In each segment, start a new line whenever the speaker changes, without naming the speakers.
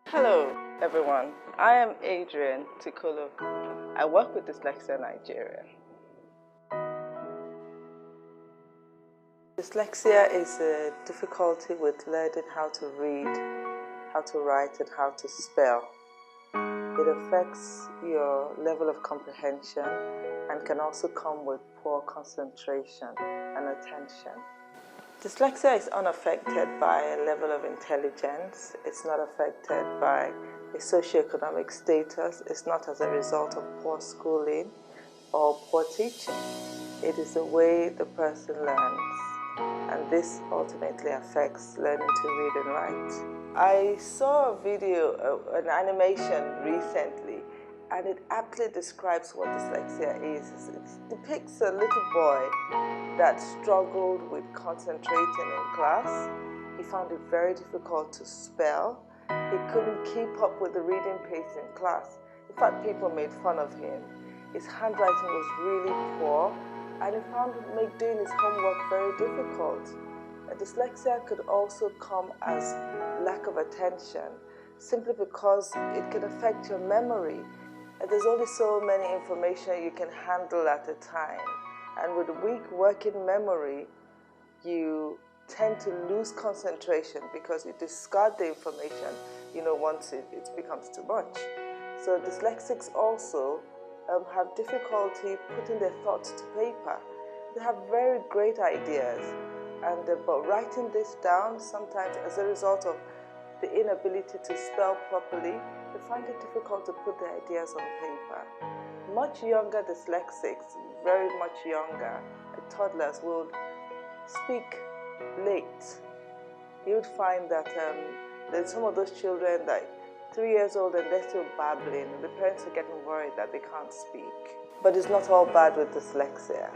Hello everyone, I am Adrian Tikolo. I work with Dyslexia Nigeria. Dyslexia is a difficulty with learning how to read, how to write and how to spell. It affects your level of comprehension and can also come with poor concentration and attention. Dyslexia is unaffected by a level of intelligence. It's not affected by a socioeconomic status. It's not as a result of poor schooling or poor teaching. It is the way the person learns, and this ultimately affects learning to read and write. I saw a video, an animation recently, and it aptly describes what dyslexia is. It depicts a little boy that struggled with concentrating in class. He found it very difficult to spell. He couldn't keep up with the reading pace in class. In fact, people made fun of him. His handwriting was really poor, and he found doing his homework very difficult. Dyslexia could also come as lack of attention, simply because it can affect your memory. There's only so many information you can handle at a time. And with weak working memory, you tend to lose concentration because you discard the information, once it becomes too much. So dyslexics also have difficulty putting their thoughts to paper. They have very great ideas, but writing this down, sometimes as a result of the inability to spell properly, they find it difficult to put their ideas on paper. Much younger dyslexics, very much younger, toddlers will speak late. You would find that there's some of those children like 3 years old and they're still babbling, and the parents are getting worried that they can't speak. But it's not all bad with dyslexia.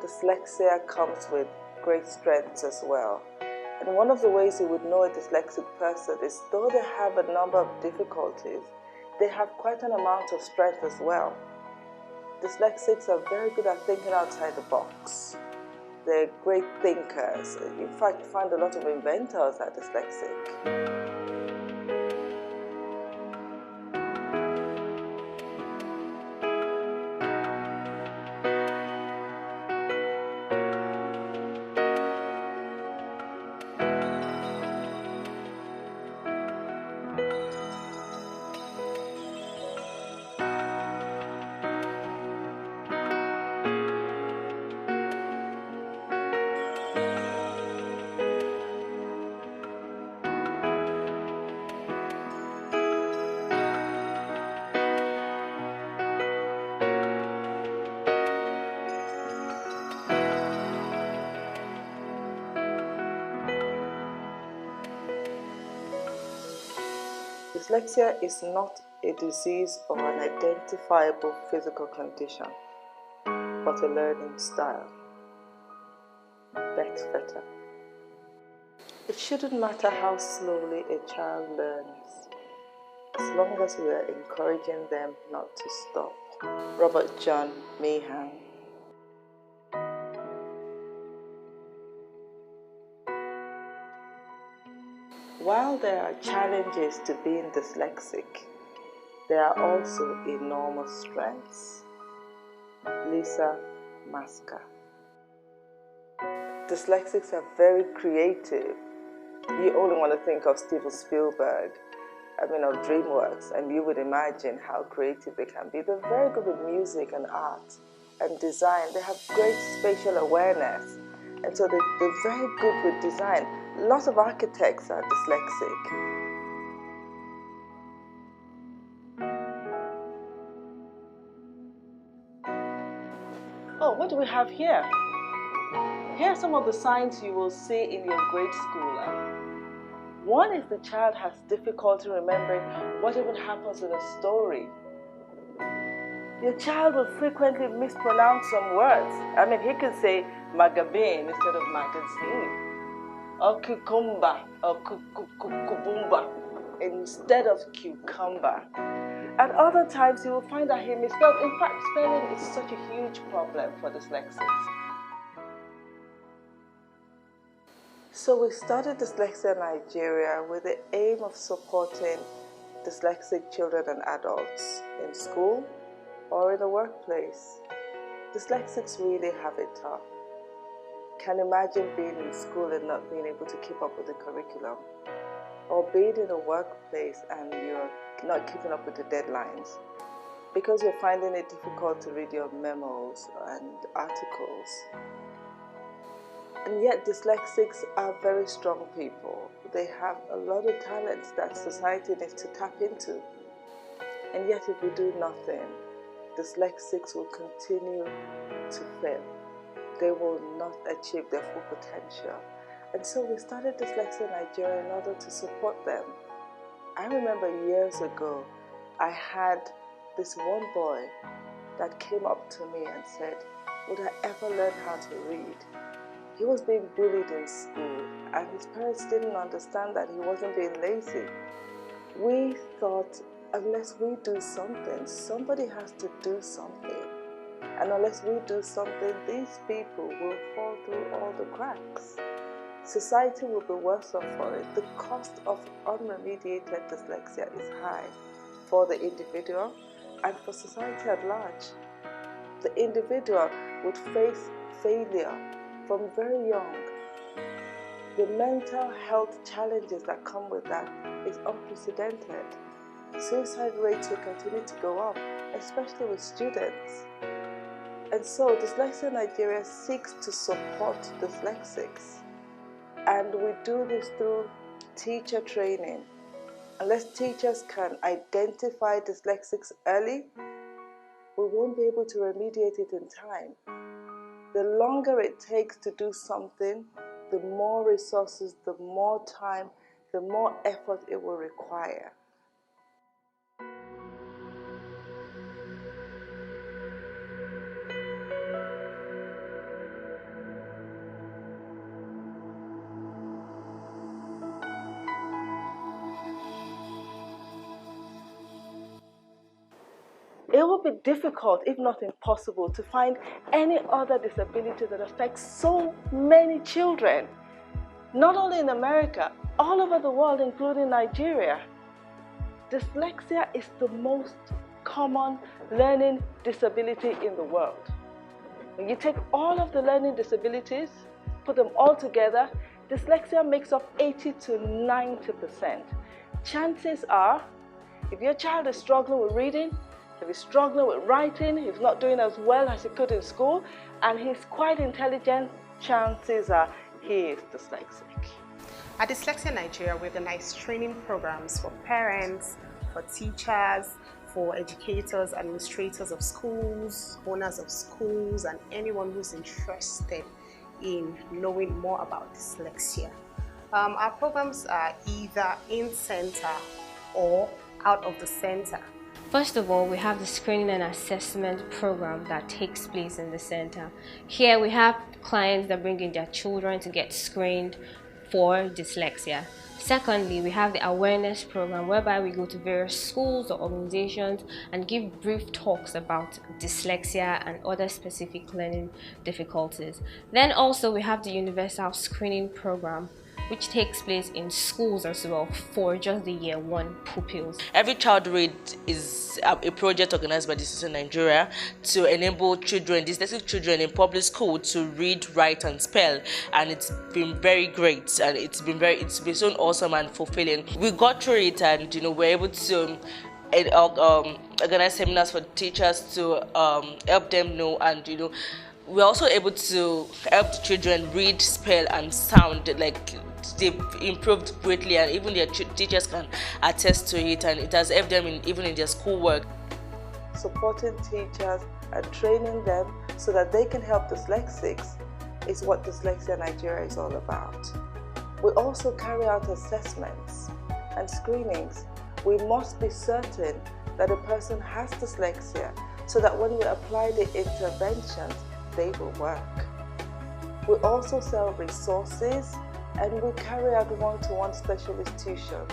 Dyslexia comes with great strengths as well. And one of the ways you would know a dyslexic person is, though they have a number of difficulties, they have quite an amount of strength as well. Dyslexics are very good at thinking outside the box. They're great thinkers. In fact, you find a lot of inventors are dyslexic. Dyslexia is not a disease or an identifiable physical condition, but a learning style. Bet better. It shouldn't matter how slowly a child learns, as long as we are encouraging them not to stop. Robert John Mahan. While there are challenges to being dyslexic, there are also enormous strengths. Lisa Maska. Dyslexics are very creative. You only want to think of Steven Spielberg, of DreamWorks, and you would imagine how creative they can be. They're very good with music and art and design. They have great spatial awareness, and so they're very good with design. Lots of architects are dyslexic. Oh, what do we have here? Here are some of the signs you will see in your grade schooler. One is the child has difficulty remembering what even happens in a story. Your child will frequently mispronounce some words. He can say magazine instead of magazine, or cucumber, or cucumba instead of cucumber. At other times, you will find that he misspelled. In fact, spelling is such a huge problem for dyslexics. So we started Dyslexia Nigeria with the aim of supporting dyslexic children and adults in school or in the workplace. Dyslexics really have it tough. Can imagine being in school and not being able to keep up with the curriculum, or being in a workplace and you're not keeping up with the deadlines because you're finding it difficult to read your memos and articles. And yet dyslexics are very strong people. They have a lot of talents that society needs to tap into. And yet if we do nothing, dyslexics will continue to fail. They will not achieve their full potential. And so we started Dyslexia Nigeria in order to support them. I remember years ago, I had this one boy that came up to me and said, would I ever learn how to read? He was being bullied in school and his parents didn't understand that he wasn't being lazy. We thought, unless we do something, somebody has to do something. And unless we do something, these people will fall through all the cracks. Society will be worse off for it. The cost of unremediated dyslexia is high for the individual and for society at large. The individual would face failure from very young. The mental health challenges that come with that is unprecedented. Suicide rates will continue to go up, especially with students. And so Dyslexia Nigeria seeks to support dyslexics. And we do this through teacher training. Unless teachers can identify dyslexics early, we won't be able to remediate it in time. The longer it takes to do something, the more resources, the more time, the more effort it will require. It will be difficult, if not impossible, to find any other disability that affects so many children. Not only in America, all over the world, including Nigeria. Dyslexia is the most common learning disability in the world. When you take all of the learning disabilities, put them all together, dyslexia makes up 80 to 90%. Chances are, if your child is struggling with reading, if he's struggling with writing, he's not doing as well as he could in school, and he's quite intelligent, chances are he is dyslexic.
At Dyslexia Nigeria, we organize training programs for parents, for teachers, for educators, administrators of schools, owners of schools, and anyone who's interested in knowing more about dyslexia. Our programs are either in-center or out of the center.
First of all, we have the screening and assessment program that takes place in the center. Here we have clients that bring in their children to get screened for dyslexia. Secondly, we have the awareness program whereby we go to various schools or organizations and give brief talks about dyslexia and other specific learning difficulties. Then also we have the universal screening program, which takes place in schools as well for just the year one pupils.
Every Child Read is a project organized by Dyslexia Nigeria to enable children, dyslexic children in public school to read, write and spell, and it's been very great and it's been so awesome and fulfilling. We got through it and we're able to organize seminars for teachers to help them know, and we're also able to help the children read, spell and sound. Like, they've improved greatly, and even their teachers can attest to it, and it has helped them even in their schoolwork.
Supporting teachers and training them so that they can help dyslexics is what Dyslexia Nigeria is all about. We also carry out assessments and screenings. We must be certain that a person has dyslexia so that when we apply the interventions, they will work. We also sell resources and we carry out one-to-one specialist tuition.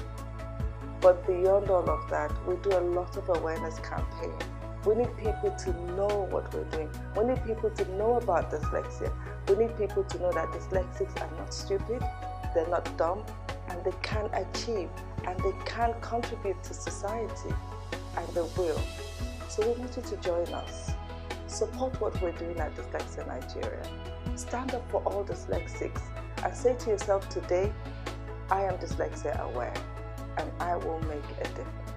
But beyond all of that, we do a lot of awareness campaign. We need people to know what we're doing. We need people to know about dyslexia. We need people to know that dyslexics are not stupid, they're not dumb, and they can achieve and they can contribute to society, and they will. So we want you to join us. Support what we're doing at Dyslexia Nigeria. Stand up for all dyslexics and say to yourself today, I am dyslexia aware and I will make a difference.